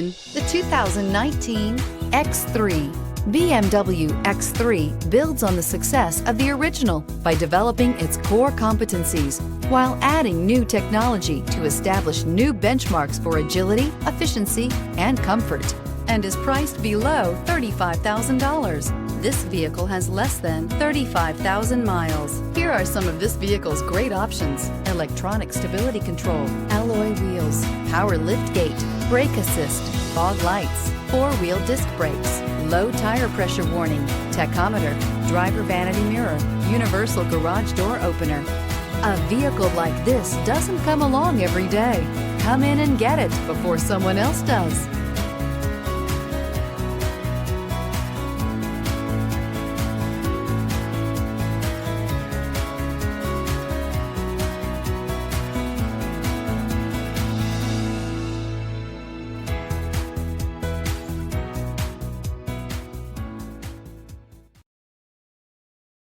The 2019 X3. BMW X3 builds on the success of the original by developing its core competencies while adding new technology to establish new benchmarks for agility, efficiency, and comfort, and is priced below $35,000. This vehicle has less than 35,000 miles. Here are some of this vehicle's great options: electronic stability control, alloy wheels, power liftgate, brake assist, fog lights, four-wheel disc brakes, low tire pressure warning, tachometer, driver vanity mirror, universal garage door opener. A vehicle like this doesn't come along every day. Come in and get it before someone else does.